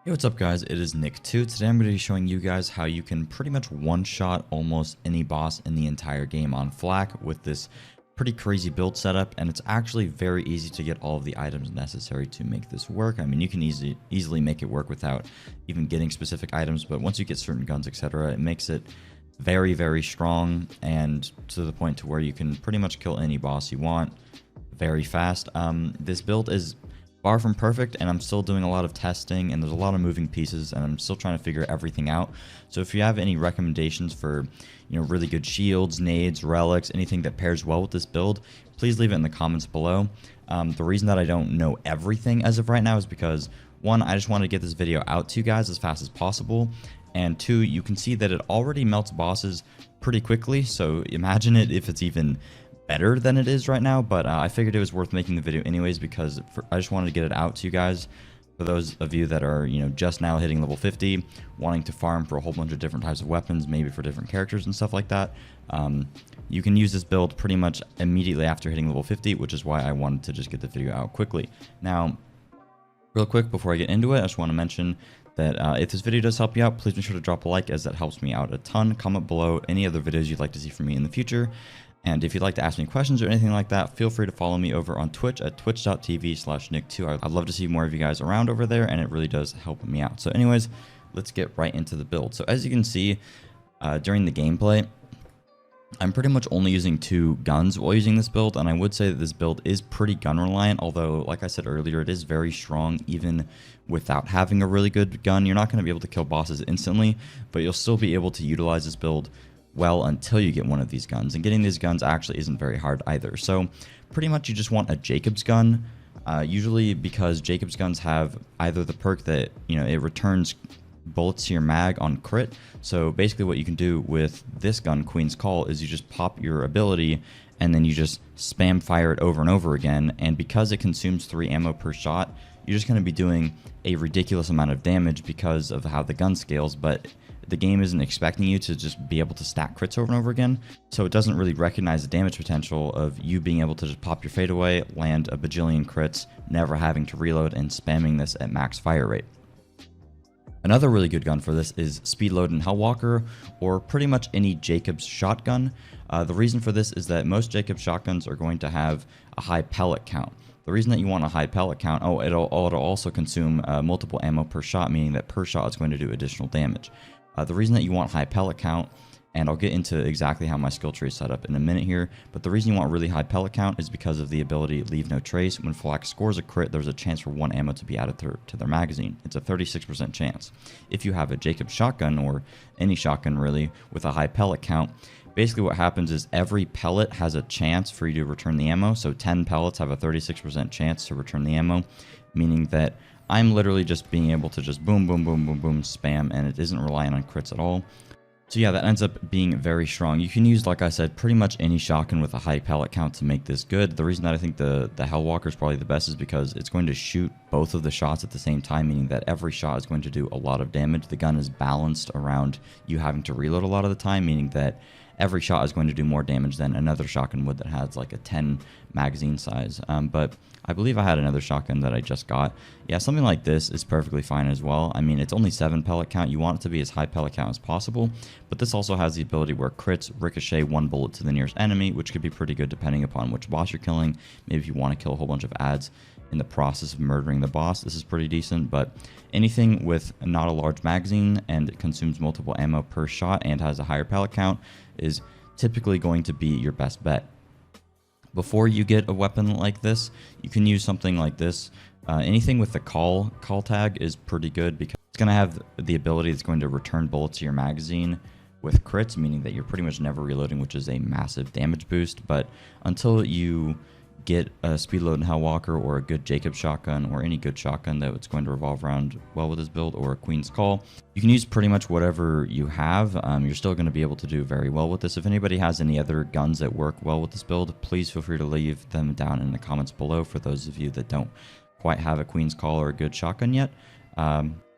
Hey, what's up guys, it is Nick2. Today I'm going to be showing you guys how you can pretty much one-shot almost any boss in the entire game on Flak with this pretty crazy build setup, and it's actually very easy to get all of the items necessary to make this work. I mean, you can easily make it work without even getting specific items, but once you get certain guns, etc., it makes it very strong, and to the point to where you can pretty much kill any boss you want very fast. This build is far from perfect, and I'm still doing a lot of testing, and there's a lot of moving pieces, and I'm still trying to figure everything out. So if you have any recommendations for, really good shields, nades, relics, anything that pairs well with this build, please leave it in the comments below. The reason that I don't know everything as of right now is because, one, I just want to get this video out to you guys as fast as possible, and two, you can see that it already melts bosses pretty quickly, so imagine it if it's even better than it is right now. But I figured it was worth making the video anyways, because I just wanted to get it out to you guys. For those of you that are just now hitting level 50, wanting to farm for a whole bunch of different types of weapons, maybe for different characters and stuff like that, you can use this build pretty much immediately after hitting level 50, which is why I wanted to just get the video out quickly. Now, real quick before I get into it, I just want to mention that if this video does help you out, please make sure to drop a like, as that helps me out a ton. Comment below any other videos you'd like to see from me in the future. And if you'd like to ask me questions or anything like that, feel free to follow me over on Twitch at twitch.tv/Nick2. I'd love to see more of you guys around over there, and it really does help me out. So anyways, let's get right into the build. So as you can see, during the gameplay, I'm pretty much only using 2 guns while using this build, and I would say that this build is pretty gun reliant, although like I said earlier, it is very strong even without having a really good gun. You're not going to be able to kill bosses instantly, but you'll still be able to utilize this build well until you get one of these guns, and getting these guns actually isn't very hard either. So pretty much you just want a Jacob's gun, usually because Jacob's guns have either the perk that it returns bullets to your mag on crit. So basically what you can do with this gun, Queen's Call, is you just pop your ability and then you just spam fire it over and over again, and because it consumes 3 ammo per shot, you're just going to be doing a ridiculous amount of damage because of how the gun scales. But the game isn't expecting you to just be able to stack crits over and over again, so it doesn't really recognize the damage potential of you being able to just pop your fade away, land a bajillion crits, never having to reload, and spamming this at max fire rate. Another really good gun for this is Speedload and Hellwalker, or pretty much any Jacob's shotgun. The reason for this is that most Jacob's shotguns are going to have a high pellet count. The reason that you want a high pellet count, it'll also consume multiple ammo per shot, meaning that per shot it's going to do additional damage. The reason that you want high pellet count, and I'll get into exactly how my skill tree is set up in a minute here, but the reason you want really high pellet count is because of the ability Leave No Trace. When Flak scores a crit, there's a chance for 1 ammo to be added to their magazine. It's a 36% chance. If you have a Jacob's shotgun, or any shotgun really, with a high pellet count, basically what happens is every pellet has a chance for you to return the ammo. So 10 pellets have a 36% chance to return the ammo, meaning that I'm literally just being able to just boom spam, and it isn't relying on crits at all. So yeah, that ends up being very strong. You can use, like I said, pretty much any shotgun with a high pellet count to make this good. The reason that I think the Hellwalker is probably the best is because it's going to shoot both of the shots at the same time, meaning that every shot is going to do a lot of damage. The gun is balanced around you having to reload a lot of the time, meaning that every shot is going to do more damage than another shotgun would that has like a 10 magazine size. But I believe I had another shotgun that I just got. Yeah, something like this is perfectly fine as well. I mean, it's only 7 pellet count. You want it to be as high pellet count as possible, but this also has the ability where crits ricochet 1 bullet to the nearest enemy, which could be pretty good depending upon which boss you're killing. Maybe if you want to kill a whole bunch of ads in the process of murdering the boss, this is pretty decent. But anything with not a large magazine and it consumes multiple ammo per shot and has a higher pellet count is typically going to be your best bet. Before you get a weapon like this, you can use something like this. Anything with the call tag is pretty good, because it's going to have the ability that's going to return bullets to your magazine with crits, meaning that you're pretty much never reloading, which is a massive damage boost. But until you get a Speedload and Hellwalker, or a good Jacob's shotgun, or any good shotgun that's going to revolve around well with this build, or a Queen's Call, you can use pretty much whatever you have. You're still going to be able to do very well with this. If anybody has any other guns that work well with this build, please feel free to leave them down in the comments below, for those of you that don't quite have a Queen's Call or a good shotgun yet.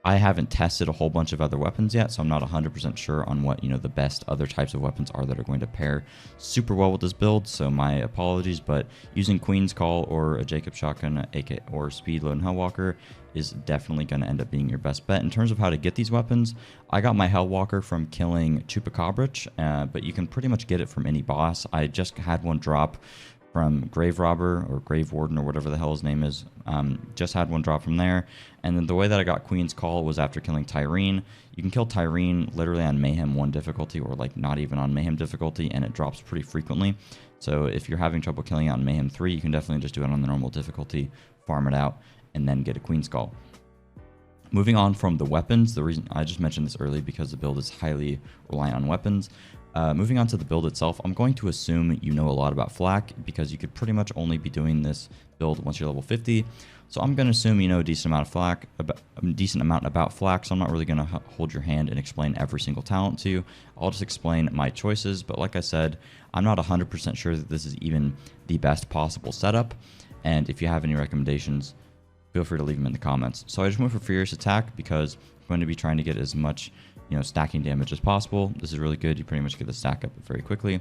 I haven't tested a whole bunch of other weapons yet, so I'm not 100% sure on what, the best other types of weapons are that are going to pair super well with this build, so my apologies, but using Queen's Call or a Jacob Shotgun or Speed Load and Hellwalker is definitely going to end up being your best bet. In terms of how to get these weapons, I got my Hellwalker from killing Chupacabrich, but you can pretty much get it from any boss. I just had one drop from Grave Robber or Grave Warden or whatever the hell his name is. Just had one drop from there. And then the way that I got Queen's Call was after killing Tyrene. You can kill Tyrene literally on Mayhem 1 difficulty or like not even on Mayhem difficulty, and it drops pretty frequently. So if you're having trouble killing it on Mayhem 3, you can definitely just do it on the normal difficulty, farm it out, and then get a Queen's Call. Moving on from the weapons, the reason I just mentioned this early because the build is highly reliant on weapons. Moving on to the build itself, I'm going to assume you know a lot about flak because you could pretty much only be doing this build once you're level 50. So I'm going to assume you know a decent amount about flak, so I'm not really going to hold your hand and explain every single talent to you. I'll just explain my choices, but like I said, I'm not 100% sure that this is even the best possible setup, and if you have any recommendations, feel free to leave them in the comments. So I just went for Furious Attack because I'm going to be trying to get as much stacking damage as possible. This is really good. You pretty much get the stack up very quickly.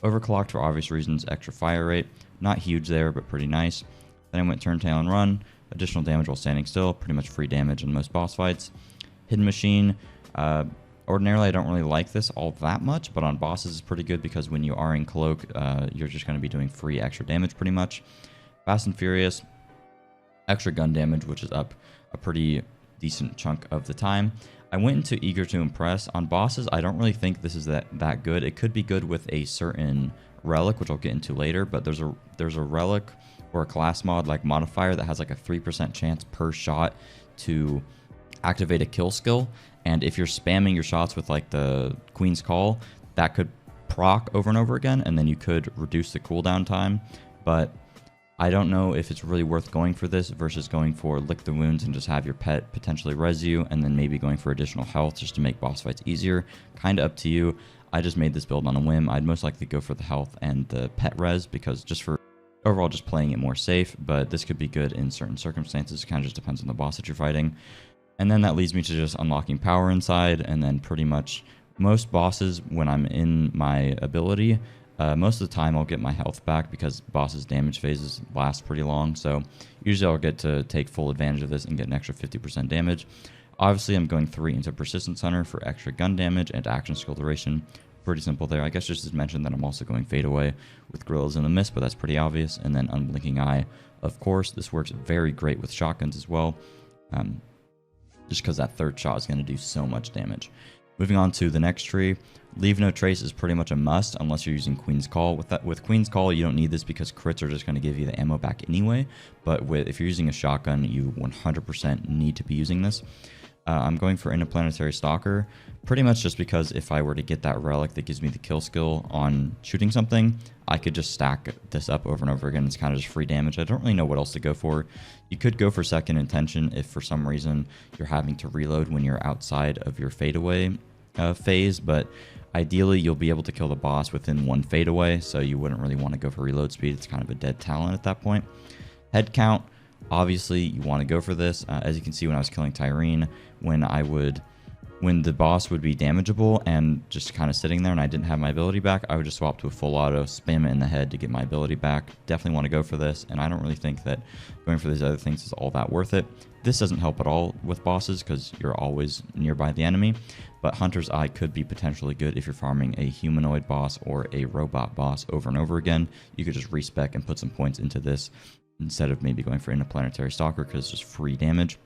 Overclocked for obvious reasons. Extra fire rate. Not huge there, but pretty nice. Then I went Turn Tail and Run. Additional damage while standing still. Pretty much free damage in most boss fights. Hidden Machine. Ordinarily, I don't really like this all that much, but on bosses it's pretty good because when you are in Cloak, you're just going to be doing free extra damage pretty much. Fast and Furious. Extra gun damage, which is up a pretty decent chunk of the time. I went into Eager to Impress. On bosses, I don't really think this is that good. It could be good with a certain relic, which I'll get into later, but there's a relic or a class mod like modifier that has like a 3% chance per shot to activate a kill skill, and if you're spamming your shots with like the Queen's Call, that could proc over and over again, and then you could reduce the cooldown time, but I don't know if it's really worth going for this versus going for Lick the Wounds and just have your pet potentially res you, and then maybe going for additional health just to make boss fights easier. Kind of up to you. I just made this build on a whim. I'd most likely go for the health and the pet res because just for overall just playing it more safe, but this could be good in certain circumstances. Kind of just depends on the boss that you're fighting. And then that leads me to just unlocking power inside, and then pretty much most bosses when I'm in my ability, most of the time I'll get my health back because bosses' damage phases last pretty long, so usually I'll get to take full advantage of this and get an extra 50% damage. Obviously I'm going 3 into Persistence Hunter for extra gun damage and action skill duration. Pretty simple there. I guess just to mention that I'm also going Fade Away with Gorillas in the Mist, but that's pretty obvious. And then Unblinking Eye, of course. This works very great with shotguns as well, just because that third shot is going to do so much damage. Moving on to the next tree, Leave No Trace is pretty much a must unless you're using Queen's Call. With Queen's Call, you don't need this because crits are just going to give you the ammo back anyway. But if you're using a shotgun, you 100% need to be using this. I'm going for Interplanetary Stalker, pretty much just because if I were to get that relic that gives me the kill skill on shooting something, I could just stack this up over and over again. It's kind of just free damage. I don't really know what else to go for. You could go for Second Intention if for some reason you're having to reload when you're outside of your fadeaway phase, but ideally you'll be able to kill the boss within one fadeaway, so you wouldn't really want to go for reload speed. It's kind of a dead talent at that point. Head count. Obviously, you want to go for this. As you can see, when I was killing Tyrene, when the boss would be damageable and just kind of sitting there and I didn't have my ability back, I would just swap to a full auto, spam it in the head to get my ability back. Definitely want to go for this, and I don't really think that going for these other things is all that worth it. This doesn't help at all with bosses because you're always nearby the enemy, but Hunter's Eye could be potentially good if you're farming a humanoid boss or a robot boss over and over again. You could just respec and put some points into this instead of maybe going for Interplanetary Stalker because it's just free damage.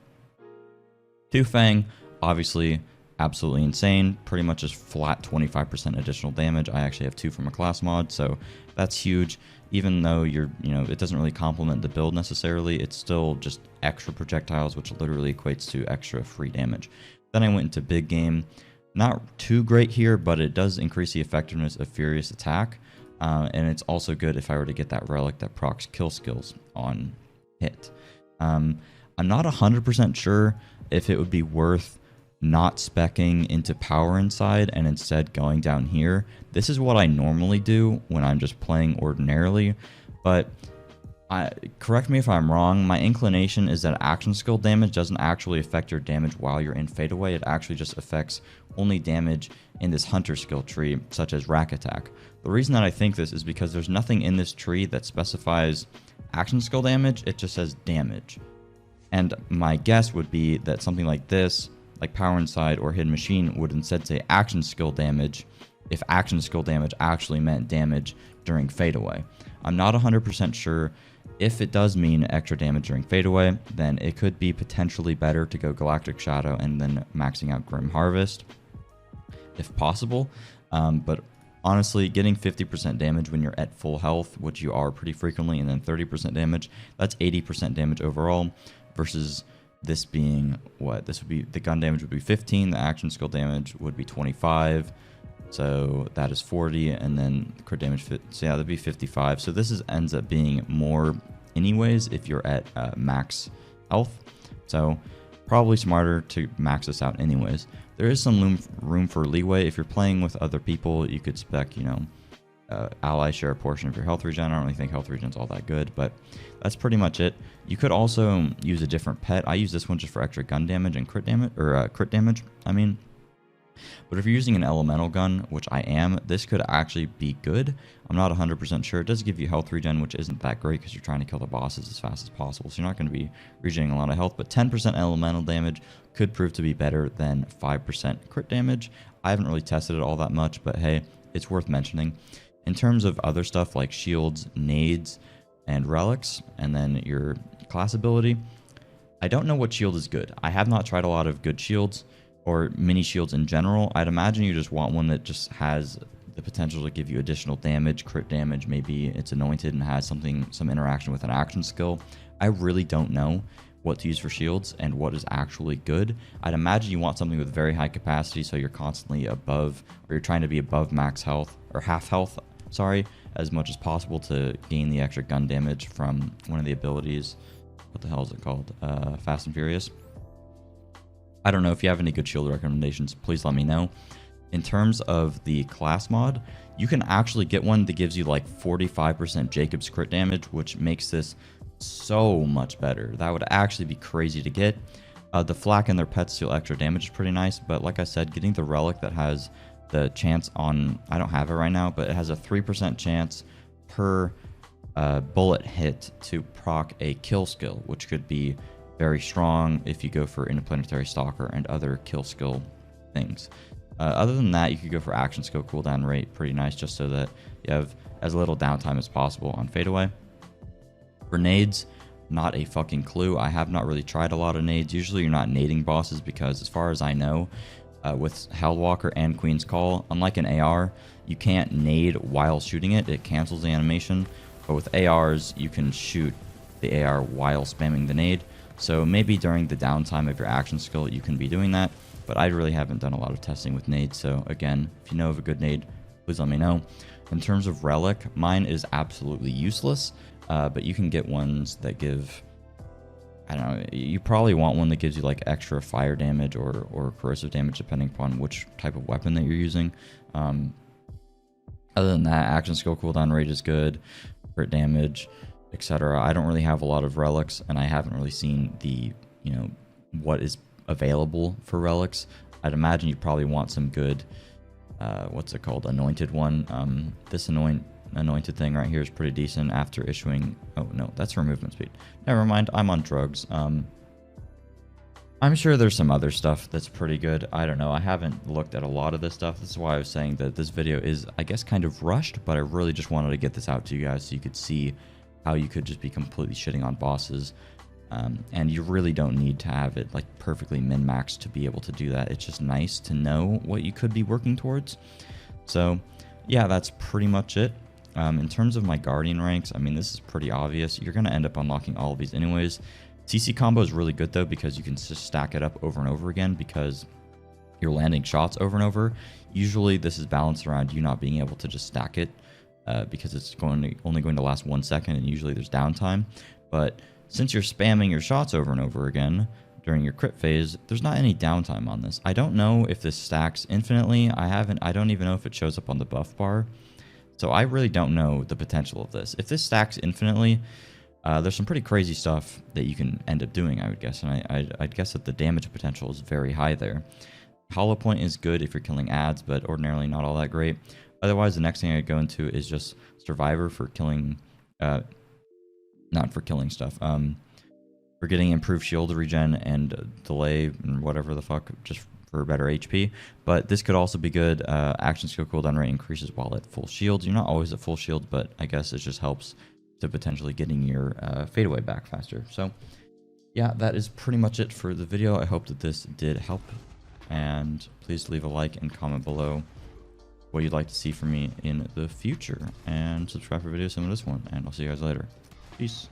Two Fang, obviously absolutely insane, pretty much just flat 25% additional damage. I actually have 2 from a class mod, so that's huge. Even though it doesn't really complement the build necessarily, it's still just extra projectiles, which literally equates to extra free damage. Then I went into Big Game. Not too great here, but it does increase the effectiveness of Furious Attack. And it's also good if I were to get that relic that procs kill skills on hit. I'm not 100% sure if it would be worth not speccing into power inside and instead going down here. This is what I normally do when I'm just playing ordinarily, but Correct me if I'm wrong, my inclination is that action skill damage doesn't actually affect your damage while you're in fadeaway. It actually just affects only damage in this hunter skill tree, such as rack attack. The reason that I think this is because there's nothing in this tree that specifies action skill damage, it just says damage. And my guess would be that something like this, like Power Inside or Hidden Machine, would instead say action skill damage if action skill damage actually meant damage during fadeaway. I'm not 100% sure. If it does mean extra damage during fadeaway, then it could be potentially better to go Galactic Shadow and then maxing out Grim Harvest, if possible. But honestly, getting 50% damage when you're at full health, which you are pretty frequently, and then 30% damage, that's 80% damage overall, versus this being what? This would be, the gun damage would be 15, the action skill damage would be 25. So that is 40, and then crit damage, so yeah, that'd be 55. So this ends up being more anyways if you're at max health. So probably smarter to max this out anyways. There is some room for leeway. If you're playing with other people, you could spec, you know, allies share a portion of your health regen. I don't really think health regen's all that good, but that's pretty much it. You could also use a different pet. I use this one just for extra gun damage and crit damage, or crit damage, I mean. But if you're using an elemental gun, which I am, this could actually be good. I'm not 100% sure. It does give you health regen, which isn't that great because you're trying to kill the bosses as fast as possible. So you're not going to be regenerating a lot of health. But 10% elemental damage could prove to be better than 5% crit damage. I haven't really tested it all that much, but hey, it's worth mentioning. In terms of other stuff like shields, nades, and relics, and then your class ability, I don't know what shield is good. I have not tried a lot of good shields or mini shields in general. I'd imagine you just want one that just has the potential to give you additional damage, crit damage. Maybe it's anointed and has some interaction with an action skill. I really don't know what to use for shields and what is actually good. I'd imagine you want something with very high capacity, so you're constantly above, or you're trying to be above max health, or half health, sorry, as much as possible to gain the extra gun damage from one of the abilities. What the hell is it called? Fast and Furious. I don't know. If you have any good shield recommendations, please let me know. In terms of the class mod, you can actually get one that gives you like 45% Jacob's crit damage, which makes this so much better. That would actually be crazy to get. The Flak and their pets deal extra damage is pretty nice, but like I said, getting the Relic that has the chance on, I don't have it right now, but it has a 3% chance per bullet hit to proc a kill skill, which could be very strong if you go for Interplanetary Stalker and other kill skill things. Other than that, you could go for action skill cooldown rate, pretty nice, just so that you have as little downtime as possible on fadeaway. For nades, not a fucking clue. I have not really tried a lot of nades. Usually you're not nading bosses because, as far as I know, with Hellwalker and Queen's Call, unlike an AR, you can't nade while shooting it. It cancels the animation. But with ARs, you can shoot the AR while spamming the nade. So maybe during the downtime of your action skill, you can be doing that. But I really haven't done a lot of testing with nades. So again, if you know of a good nade, please let me know. In terms of Relic, mine is absolutely useless. But you can get ones that give, I don't know, you probably want one that gives you like extra fire damage or corrosive damage depending upon which type of weapon that you're using. Other than that, action skill cooldown rate is good, crit damage, etc. I don't really have a lot of relics, and I haven't really seen the, you know, what is available for relics. I'd imagine you probably want some good, what's it called, anointed one. This anointed thing right here is pretty decent after issuing, oh no, that's for movement speed. Never mind, I'm on drugs. I'm sure there's some other stuff that's pretty good. I don't know, I haven't looked at a lot of this stuff. This is why I was saying that this video is, I guess, kind of rushed, but I really just wanted to get this out to you guys so you could see how you could just be completely shitting on bosses. And you really don't need to have it like perfectly min-maxed to be able to do that. It's just nice to know what you could be working towards. So yeah, that's pretty much it. In terms of my Guardian ranks, I mean, this is pretty obvious. You're going to end up unlocking all of these anyways. CC combo is really good though, because you can just stack it up over and over again because you're landing shots over and over. Usually this is balanced around you not being able to just stack it because it's only going to last 1 second, and usually there's downtime. But since you're spamming your shots over and over again during your crit phase, there's not any downtime on this. I don't know if this stacks infinitely. I don't even know if it shows up on the buff bar. So I really don't know the potential of this. If this stacks infinitely, There's some pretty crazy stuff that you can end up doing, I would guess, and I'd guess that the damage potential is very high there. Hollow point is good if you're killing ads, but ordinarily not all that great. Otherwise, the next thing I'd go into is just Survivor for killing, not for killing stuff, for getting improved shield regen and delay and whatever the fuck, just for better HP. But this could also be good. Action skill cooldown rate increases while at full shield. You're not always at full shield, but I guess it just helps to potentially getting your fadeaway back faster. So yeah, that is pretty much it for the video. I hope that this did help, and please leave a like and comment below what you'd like to see from me in the future, and subscribe for videos similar to this one, and I'll see you guys later. Peace.